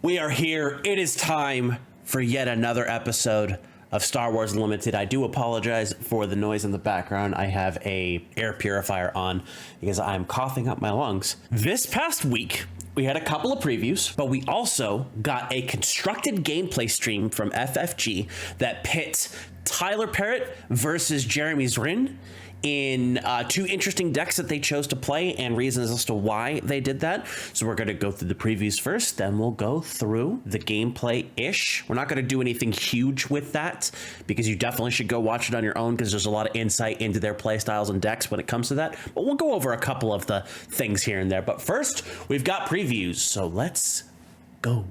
We are here. It is time for yet another episode of Star Wars Unlimited. I do apologize for the noise in the background. I have a air purifier on because I'm coughing up my lungs. This past week, we had a couple of previews, but we also got a constructed gameplay stream from FFG that pits Tyler Parrott versus Jeremy Zrin in two interesting decks that they chose to play and reasons as to why they did that. So we're going to go through the previews first, then we'll go through the gameplay-ish. We're not going to do anything huge with that because you definitely should go watch it on your own because there's a lot of insight into their play styles and decks when it comes to that. But we'll go over a couple of the things here and there. But first, we've got previews, so let's go.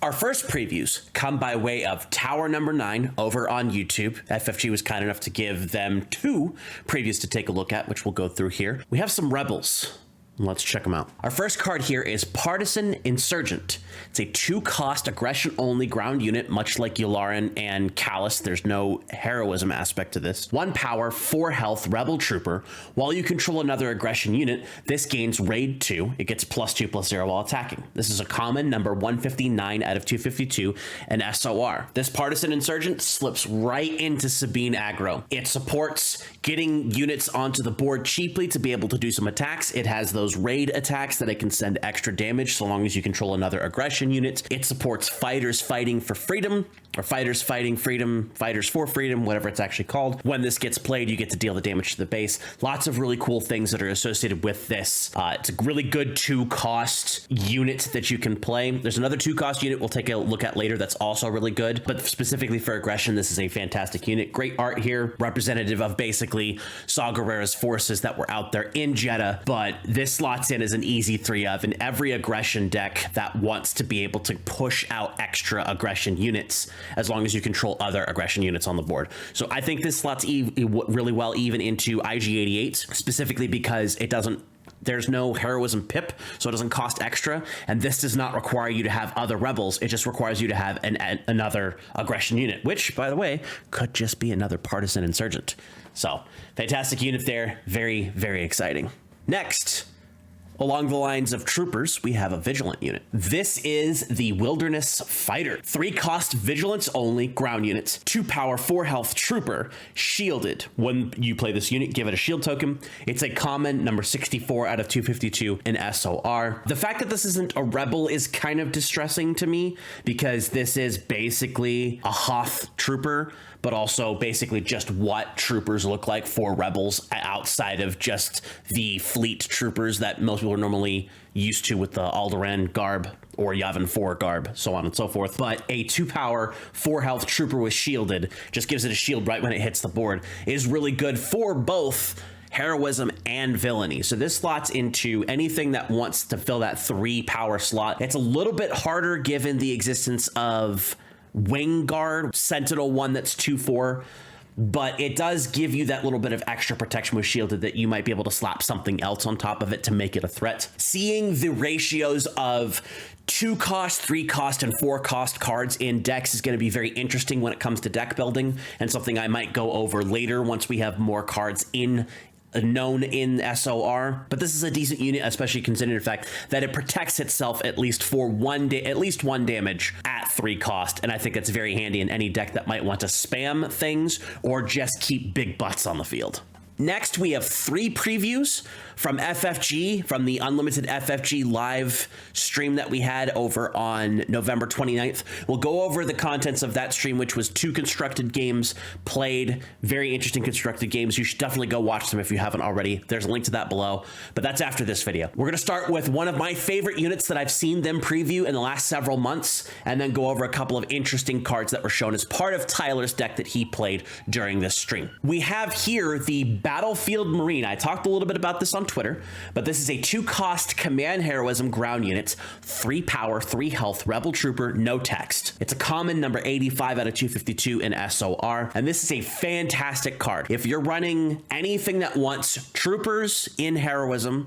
Our first previews come by way of TowerNumberNine over on YouTube. FFG was kind enough to give them two previews to take a look at, which we'll go through here. We have some Rebels. Let's check them out. Our first card here is Partisan Insurgent. It's a 2-cost aggression-only ground unit, much like Yularen and Callus. There's no heroism aspect to this. 1 power, 4 health, Rebel Trooper. While you control another aggression unit, this gains Raid 2. It gets +2/+0 while attacking. This is a common, number 159 out of 252, and SOR. This Partisan Insurgent slips right into Sabine aggro. It supports getting units onto the board cheaply to be able to do some attacks. It has those raid attacks that it can send extra damage so long as you control another aggression unit. It supports fighters fighting for freedom, or fighters fighting freedom, fighters for freedom, whatever it's actually called. When this gets played, you get to deal the damage to the base. Lots of really cool things that are associated with this. It's a really good 2-cost unit that you can play. There's another 2-cost unit we'll take a look at later that's also really good, but specifically for aggression, this is a fantastic unit. Great art here, representative of basically Saw Gerrera's forces that were out there in Jeddah, but this slots in as an easy 3 of in every aggression deck that wants to be able to push out extra aggression units as long as you control other aggression units on the board. So I think this slots really well even into IG-88, specifically because there's no heroism pip, so it doesn't cost extra, and this does not require you to have other rebels. It just requires you to have another aggression unit, which, by the way, could just be another Partisan Insurgent. So, fantastic unit there. Very, very exciting. Next, along the lines of troopers, we have a Vigilant unit. This is the Wilderness Fighter. 3-cost Vigilance only ground units. 2 power, 4 health trooper, shielded. When you play this unit, give it a shield token. It's a common, number 64 out of 252 in SOR. The fact that this isn't a rebel is kind of distressing to me because this is basically a Hoth trooper, but also basically just what troopers look like for rebels outside of just the fleet troopers that most people are normally used to with the Alderaan garb or Yavin 4 garb, so on and so forth. But a 2-power, 4 health trooper with shielded, just gives it a shield right when it hits the board, is really good for both heroism and villainy. So this slots into anything that wants to fill that 3-power slot. It's a little bit harder given the existence of Wing Guard, Sentinel one that's 2/4, but it does give you that little bit of extra protection with shielded that you might be able to slap something else on top of it to make it a threat. Seeing the ratios of 2-cost, 3-cost, and 4-cost cards in decks is going to be very interesting when it comes to deck building, and something I might go over later once we have more cards known in SOR. But this is a decent unit, especially considering the fact that it protects itself at least for at least one damage at 3 cost, and I think that's very handy in any deck that might want to spam things or just keep big butts on the field. Next, we have 3 previews from FFG, from the Unlimited FFG live stream that we had over on November 29th. We'll go over the contents of that stream, which was 2 constructed games played. Very interesting constructed games. You should definitely go watch them if you haven't already. There's a link to that below, but that's after this video. We're going to start with one of my favorite units that I've seen them preview in the last several months, and then go over a couple of interesting cards that were shown as part of Tyler's deck that he played during this stream. We have here the Battlefield Marine. I talked a little bit about this on Twitter, but this is a 2-cost command heroism ground unit, 3 power, 3 health, rebel trooper, no text. It's a common, number 85 out of 252 in SOR, and this is a fantastic card. If you're running anything that wants troopers in heroism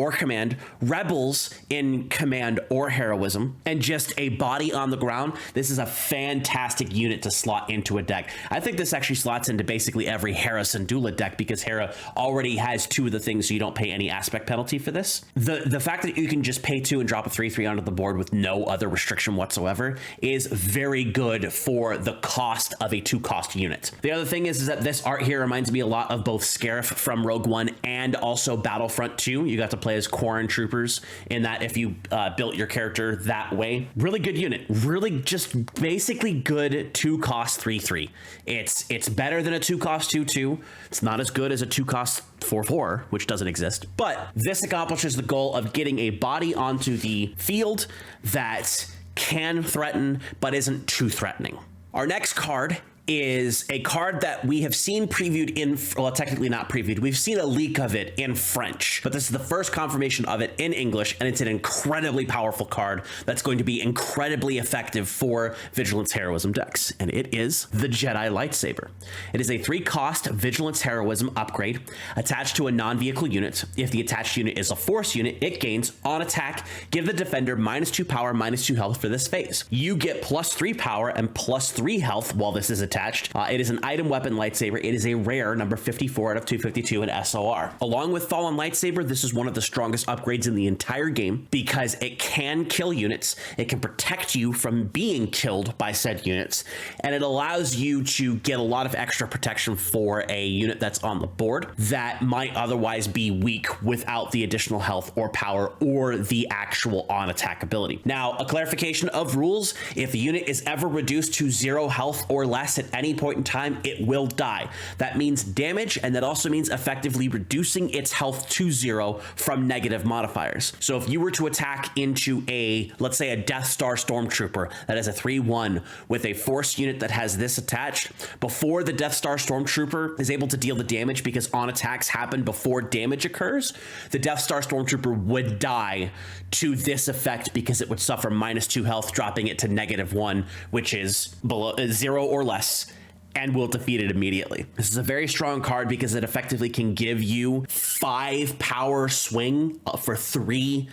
or command, rebels in command or heroism, and just a body on the ground, this is a fantastic unit to slot into a deck. I think this actually slots into basically every Hera Syndulla deck because Hera already has 2 of the things, so you don't pay any aspect penalty for this. The fact that you can just pay 2 and drop a 3/3 onto the board with no other restriction whatsoever is very good for the cost of a 2-cost unit. The other thing is that this art here reminds me a lot of both Scarif from Rogue One and also Battlefront 2. You got to play as Quarren troopers in that if you built your character that way. Really good unit. Really just basically good 2-cost 3/3. It's better than a 2-cost 2/2. It's not as good as a 2-cost 4/4, which doesn't exist, but this accomplishes the goal of getting a body onto the field that can threaten but isn't too threatening. Our next card is a card that we have seen previewed in, well, technically not previewed. We've seen a leak of it in French, but this is the first confirmation of it in English, and it's an incredibly powerful card that's going to be incredibly effective for Vigilance Heroism decks, and it is the Jedi Lightsaber. It is a 3-cost Vigilance Heroism upgrade attached to a non-vehicle unit. If the attached unit is a Force unit, it gains, on attack, give the defender -2 power, -2 health for this phase. You get +3 power and +3 health while this is attached. It is an item weapon lightsaber. It is a rare number 54 out of 252 in SOR. Along with Fallen Lightsaber, this is one of the strongest upgrades in the entire game because it can kill units, it can protect you from being killed by said units, and it allows you to get a lot of extra protection for a unit that's on the board that might otherwise be weak without the additional health or power or the actual on-attack ability. Now, a clarification of rules: if the unit is ever reduced to 0 health or less at any point in time, it will die. That means damage, and that also means effectively reducing its health to 0 from negative modifiers. So if you were to attack into a, let's say, a Death Star Stormtrooper that is a 3/1 with a Force unit that has this attached, before the Death Star Stormtrooper is able to deal the damage, because on attacks happen before damage occurs, the Death Star Stormtrooper would die to this effect because it would suffer -2 health, dropping it to -1, which is below 0 or less, and will defeat it immediately. This is a very strong card because it effectively can give you 5 power swing for 3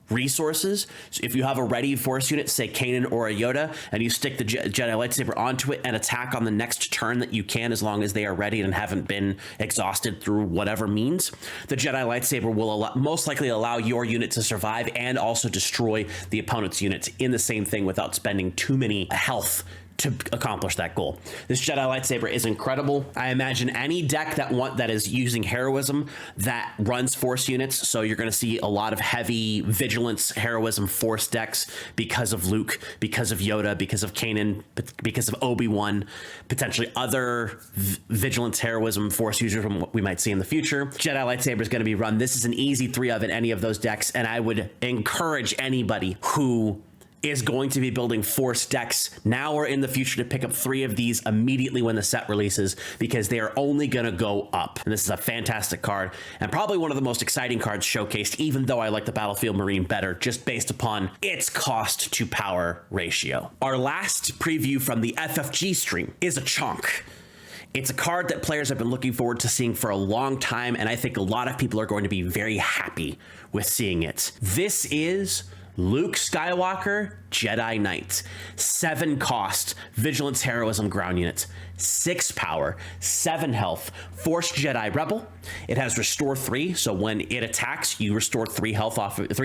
resources. So if you have a ready Force unit, say Kanan or a Yoda, and you stick the Jedi Lightsaber onto it and attack on the next turn that you can, as long as they are ready and haven't been exhausted through whatever means, the Jedi Lightsaber will most likely allow your unit to survive and also destroy the opponent's units in the same thing without spending too many health to accomplish that goal. This Jedi Lightsaber is incredible. I imagine any deck that is using heroism that runs Force units, so you're going to see a lot of heavy Vigilance heroism Force decks because of Luke, because of Yoda, because of Kanan, because of Obi-Wan, potentially other Vigilance heroism Force users from what we might see in the future. Jedi Lightsaber is going to be run. This is an easy 3 of in any of those decks, and I would encourage anybody who is going to be building Force decks now or in the future to pick up 3 of these immediately when the set releases, because they are only going to go up. And this is a fantastic card and probably one of the most exciting cards showcased, even though I like the Battlefield Marine better just based upon its cost to power ratio. Our last preview from the FFG stream is a chunk. It's a card that players have been looking forward to seeing for a long time, and I think a lot of people are going to be very happy with seeing it. This is Luke Skywalker, Jedi Knight. 7 cost, Vigilance Heroism ground unit. 6 power, 7 health, Force Jedi Rebel. It has Restore 3, so when it attacks, you restore 3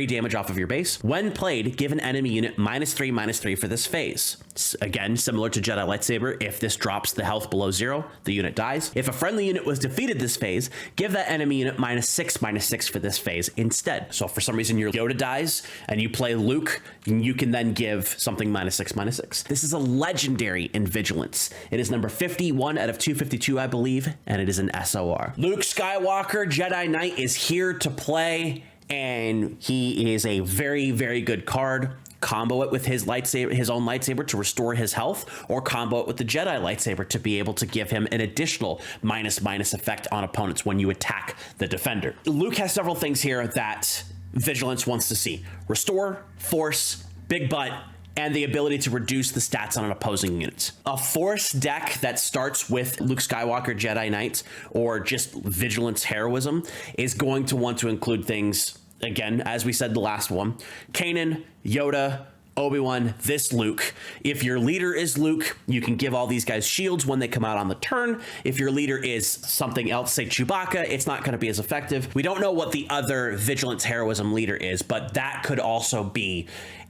damage off of your base. When played, give an enemy unit -3/-3 for this phase. Again, similar to Jedi Lightsaber, if this drops the health below 0, the unit dies. If a friendly unit was defeated this phase, give that enemy unit -6/-6 for this phase instead. So if for some reason your Yoda dies and you play Luke, you can then give something -6/-6. This is a legendary in Vigilance. It is number 51 out of 252, I believe, and it is an SOR. Luke Skywalker, Jedi Knight, is here to play, and he is a very, very good card. Combo it with his own lightsaber to restore his health, or combo it with the Jedi Lightsaber to be able to give him an additional -- effect on opponents when you attack the defender. Luke has several things here that Vigilance wants to see: Restore, Force, Big Butt, and the ability to reduce the stats on an opposing unit. A Force deck that starts with Luke Skywalker, Jedi Knight, or just Vigilance Heroism is going to want to include things again, as we said the last one, Kanan, Yoda, Obi-Wan, this Luke. If your leader is Luke, you can give all these guys shields when they come out on the turn. If your leader is something else, say Chewbacca, it's not going to be as effective. We don't know what the other Vigilance Heroism leader is, but that could also be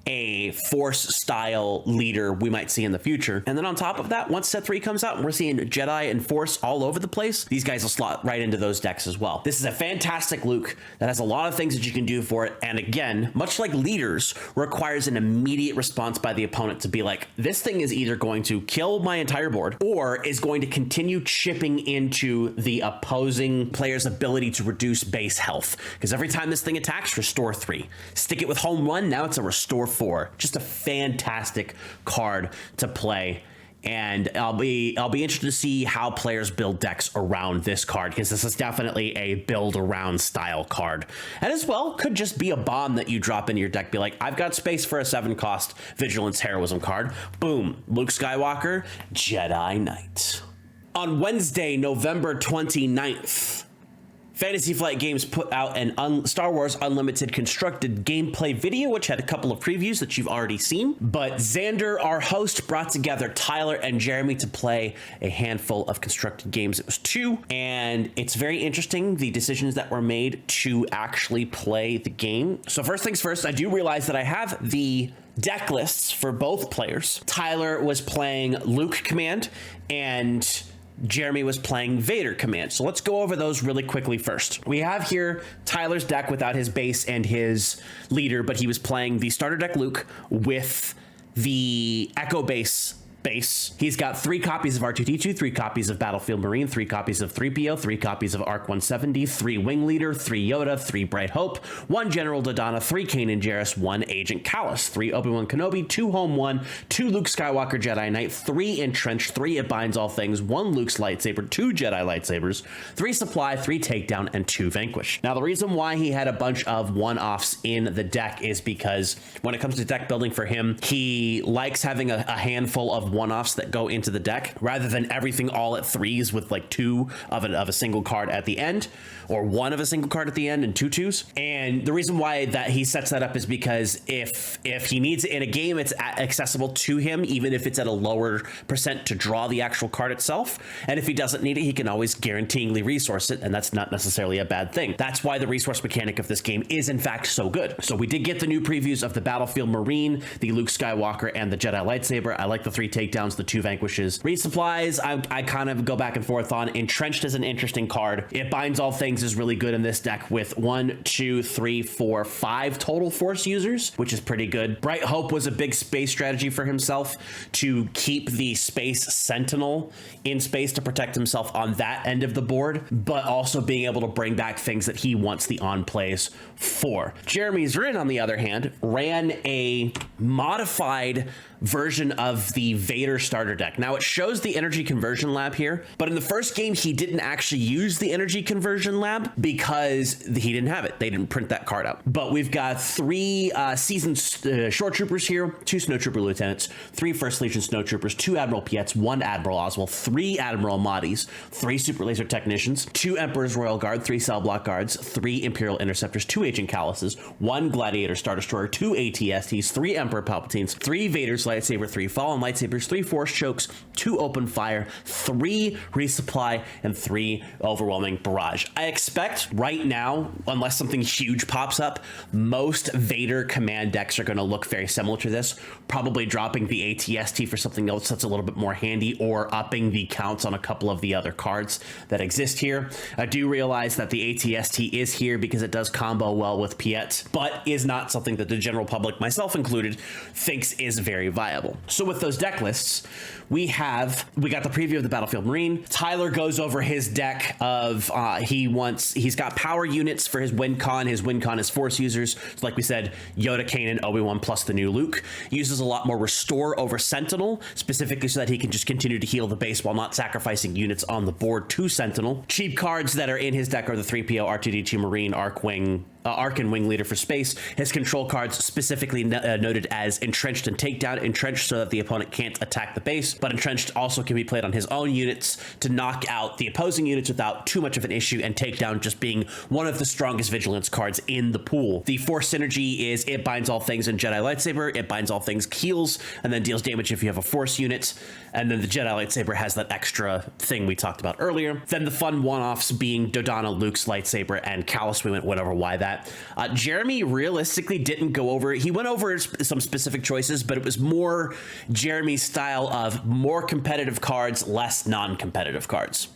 a Force style leader we might see in the future. And then on top of that, once set 3 comes out and we're seeing Jedi and Force all over the place, these guys will slot right into those decks as well. This is a fantastic Luke that has a lot of things that you can do for it. And again, much like leaders, requires an immediate response by the opponent to be like, this thing is either going to kill my entire board or is going to continue chipping into the opposing player's ability to reduce base health. Because every time this thing attacks, restore 3. Stick it with home 1, now it's a restore 4. Just a fantastic card to play, and I'll be interested to see how players build decks around this card, because this is definitely a build around style card. And as well, could just be a bomb that you drop into your deck, be like, I've got space for a 7-cost Vigilance Heroism card. Boom, Luke Skywalker, Jedi Knight. On Wednesday, November 29th, Fantasy Flight Games put out an Star Wars Unlimited constructed gameplay video, which had a couple of previews that you've already seen. But Xander, our host, brought together Tyler and Jeremy to play a handful of constructed games. It was 2, and it's very interesting, the decisions that were made to actually play the game. So first things first, I do realize that I have the deck lists for both players. Tyler was playing Luke Command, and Jeremy was playing Vader Command. So let's go over those really quickly first. We have here Tyler's deck without his base and his leader, but he was playing the starter deck Luke with the Echo base. He's got 3 copies of R2-D2, 3 copies of Battlefield Marine, 3 copies of 3PO, 3 copies of ARC 170, 3 Wing Leader, 3 Yoda, 3 Bright Hope, 1 General Dodonna, 3 Kanan Jarrus, 1 Agent Kallus, 3 Obi-Wan Kenobi, 2 Home 1, 2 Luke Skywalker Jedi Knight, 3 Entrenched, 3 It Binds All Things, 1 Luke's Lightsaber, 2 Jedi Lightsabers, 3 Supply, 3 Takedown, and 2 Vanquish. Now, the reason why he had a bunch of one-offs in the deck is because when it comes to deck building for him, he likes having a handful of one-offs that go into the deck rather than everything all at 3s with like 2 of a single card at the end, or 1 of a single card at the end and 2 2s. And the reason why that he sets that up is because if he needs it in a game, it's accessible to him, even if it's at a lower percent to draw the actual card itself. And if he doesn't need it, he can always guaranteeingly resource it, and that's not necessarily a bad thing. That's why the resource mechanic of this game is in fact so good. So we did get the new previews of the Battlefield Marine, the Luke Skywalker, and the Jedi Lightsaber. I like the 3 takedowns, the 2 vanquishes. Resupplies, I kind of go back and forth on. Entrenched is an interesting card. It Binds All Things is really good in this deck with 1, 2, 3, 4, 5 total Force users, which is pretty good. Bright Hope was a big space strategy for himself to keep the Space Sentinel in space to protect himself on that end of the board, but also being able to bring back things that he wants the on plays for. Jeremy Zrin, on the other hand, ran a modified version of the Vader starter deck. Now, it shows the energy conversion lab here, but in the first game, he didn't actually use the energy conversion lab because he didn't have it. They didn't print that card out. But we've got 3 seasoned shore troopers here, 2 snowtrooper lieutenants, 3 First Legion snowtroopers, 2 Admiral Piets, 1 Admiral Oswald, 3 Admiral Mahdi's, 3 super laser technicians, 2 Emperor's Royal Guard, 3 cell block guards, 3 Imperial interceptors, 2 Agent Kalluses, 1 Gladiator Star Destroyer, 2 ATSTs, 3 Emperor Palpatines, 3 Vader's Lightsaber, 3 Fallen Lightsabers, 3 Force Chokes, 2 Open Fire, 3 Resupply, and 3 Overwhelming Barrage. I expect right now, unless something huge pops up, most Vader command decks are going to look very similar to this, probably dropping the ATST for something else that's a little bit more handy, or upping the counts on a couple of the other cards that exist here. I do realize that the ATST is here because it does combo well with Piet, but is not something that the general public, myself included, thinks is very viable. So with those deck lists, we got the preview of the Battlefield Marine. Tyler goes over his deck of he's got power units for his win con. His win con is Force users. So like we said, Yoda, Kanan, Obi-Wan plus the new Luke. Uses a lot more Restore over Sentinel, specifically so that he can just continue to heal the base while not sacrificing units on the board to Sentinel. Cheap cards that are in his deck are the 3PO, R2-D2 Marine, Arc Wing, Arc and Wing Leader for space. His control cards specifically noted as Entrenched and Takedown. Entrenched so that the opponent can't attack the base, but Entrenched also can be played on his own units to knock out the opposing units without too much of an issue, and Takedown just being one of the strongest Vigilance cards in the pool. The Force synergy is it binds all things in Jedi Lightsaber, it binds all things heals, and then deals damage if you have a Force unit, and then the Jedi Lightsaber has that extra thing we talked about earlier. Then the fun one-offs being Dodonna, Luke's lightsaber, and Callus. We went over why that. Jeremy realistically didn't go over, he went over some specific choices, but it was more Jeremy's style of more competitive cards, less non-competitive cards.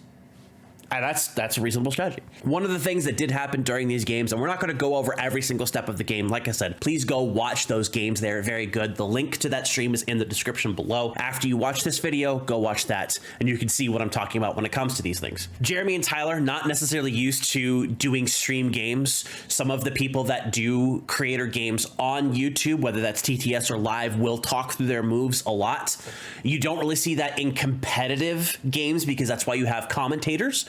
And that's a reasonable strategy. One of the things that did happen during these games, and we're not going to go over every single step of the game, like I said, please go watch those games. They're very good. The link to that stream is in the description below. After you watch this video, go watch that, and you can see what I'm talking about when it comes to these things. Jeremy and Tyler, not necessarily used to doing stream games. Some of the people that do creator games on YouTube, whether that's TTS or live, will talk through their moves a lot. You don't really see that in competitive games because that's why you have commentators.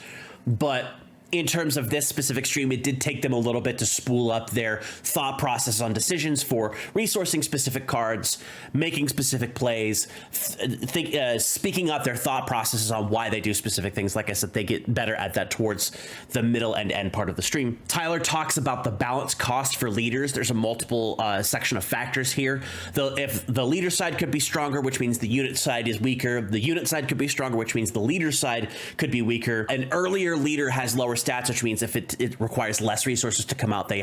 But in terms of this specific stream, it did take them a little bit to spool up their thought process on decisions for resourcing specific cards, making specific plays, speaking up their thought processes on why they do specific things. Like I said, they get better at that towards the middle and end part of the stream. Tyler talks about the balance cost for leaders. There's a multiple section of factors here. If the leader side could be stronger, which means the unit side is weaker. The unit side could be stronger, which means the leader side could be weaker. An earlier leader has lower stats, which means if it requires less resources to come out, their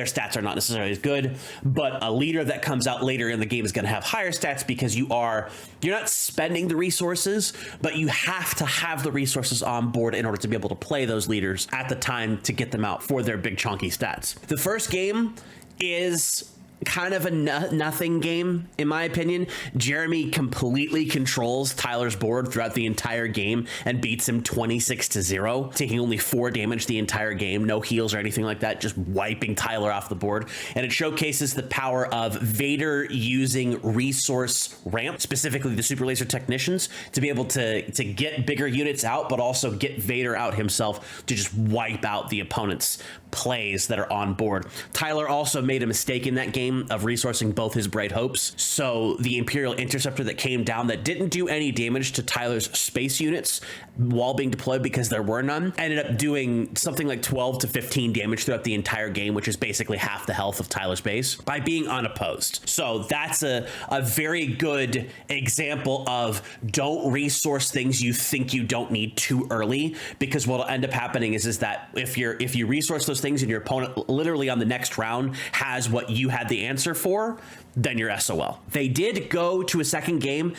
stats are not necessarily as good. But a leader that comes out later in the game is going to have higher stats because you're not spending the resources, but you have to have the resources on board in order to be able to play those leaders at the time to get them out for their big chunky stats. The first game is kind of a nothing game, in my opinion. Jeremy completely controls Tyler's board throughout the entire game and beats him 26-0, taking only 4 damage the entire game, no heals or anything like that, just wiping Tyler off the board. And it showcases the power of Vader using resource ramp, specifically the Super Laser Technicians, to be able to get bigger units out, but also get Vader out himself to just wipe out the opponent's plays that are on board. Tyler also made a mistake in that game of resourcing both his Bright Hopes. So the Imperial Interceptor that came down that didn't do any damage to Tyler's space units while being deployed because there were none, ended up doing something like 12 to 15 damage throughout the entire game, which is basically half the health of Tyler's base, by being unopposed. So that's a very good example of don't resource things you think you don't need too early, because what'll end up happening is that if you resource those things and your opponent literally on the next round has what you had the answer for, then you're SOL. They did go to a second game.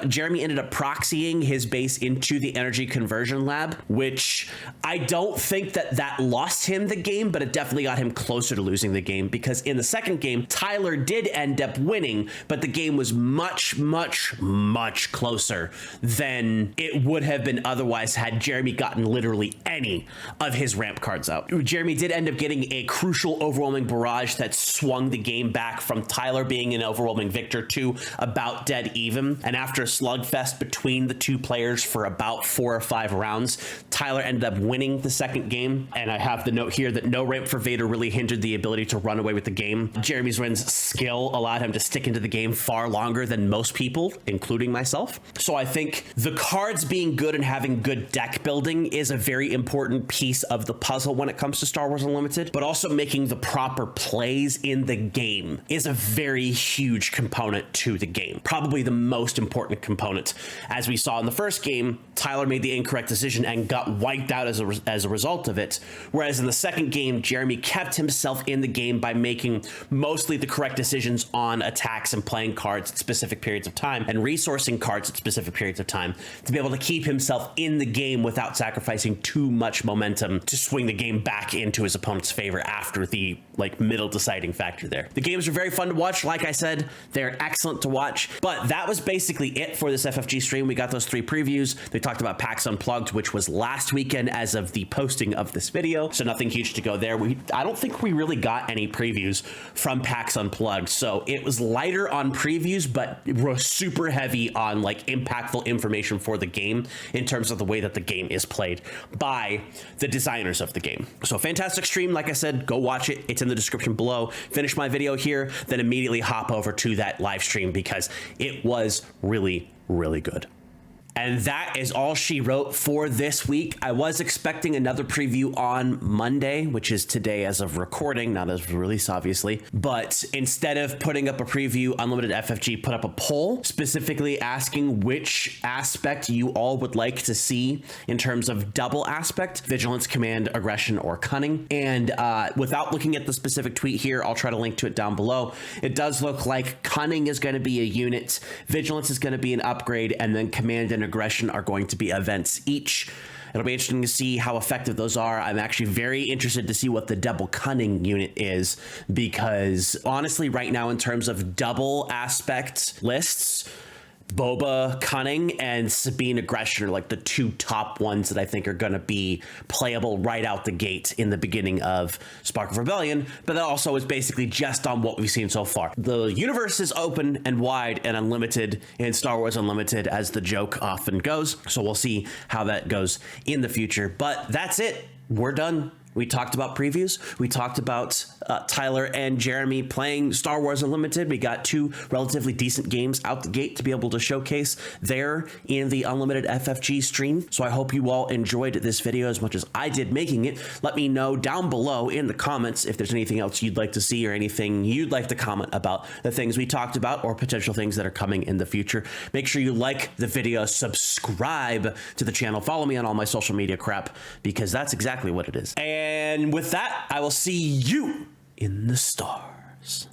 Jeremy ended up proxying his base into the energy conversion lab, which I don't think that lost him the game, but it definitely got him closer to losing the game, because in the second game, Tyler did end up winning, but the game was much, much, much closer than it would have been otherwise had Jeremy gotten literally any of his ramp cards out. Jeremy did end up getting a crucial overwhelming barrage that swung the game back from Tyler being an overwhelming victor to about dead even. And after a slugfest between the two players for about 4 or 5 rounds, Tyler ended up winning the second game. And I have the note here that no ramp for Vader really hindered the ability to run away with the game. Jeremy's Ren's skill allowed him to stick into the game far longer than most people, including myself. So I think the cards being good and having good deck building is a very important piece of the puzzle when it comes to Star Wars Unlimited, but also making the proper plays in the game is a very huge component to the game. Probably the most important component. As we saw in the first game, Tyler made the incorrect decision and got wiped out as a result of it. Whereas in the second game, Jeremy kept himself in the game by making mostly the correct decisions on attacks and playing cards at specific periods of time and resourcing cards at specific periods of time to be able to keep himself in the game without sacrificing too much momentum to swing the game back into his opponent's favor after the middle deciding factor there. The games are very fun to watch. like I said, they're excellent to watch. But that was basically it for this FFG stream. We got those 3 previews. They talked about PAX Unplugged, which was last weekend as of the posting of this video. So nothing huge to go there. I don't think we really got any previews from PAX Unplugged. So it was lighter on previews, but was super heavy on like impactful information for the game in terms of the way that the game is played by the designers of the game. So fantastic stream. Like I said, go watch it. It's in the description below. Finish my video here, then immediately hop over to that live stream because it was really, really good. And that is all she wrote for this week. I was expecting another preview on Monday, which is today as of recording, not as of release, obviously. But instead of putting up a preview, Unlimited FFG put up a poll specifically asking which aspect you all would like to see in terms of double aspect, vigilance, command, aggression, or cunning. And without looking at the specific tweet here, I'll try to link to it down below. It does look like cunning is going to be a unit, vigilance is going to be an upgrade, and then command and aggression are going to be events each. It'll be interesting to see how effective those are. I'm actually very interested to see what the double cunning unit is, because honestly, right now, in terms of double aspect lists, Boba Cunning and Sabine Aggression are like the 2 top ones that I think are going to be playable right out the gate in the beginning of Spark of Rebellion, but that also is basically just on what we've seen so far. The universe is open and wide and unlimited in Star Wars Unlimited, as the joke often goes, so we'll see how that goes in the future. But that's it. We're done. We talked about previews. We talked about Tyler and Jeremy playing Star Wars Unlimited. We got 2 relatively decent games out the gate to be able to showcase there in the Unlimited FFG stream. So I hope you all enjoyed this video as much as I did making it. Let me know down below in the comments if there's anything else you'd like to see or anything you'd like to comment about the things we talked about or potential things that are coming in the future. Make sure you like the video, subscribe to the channel, follow me on all my social media crap, because that's exactly what it is. And with that, I will see you in the stars.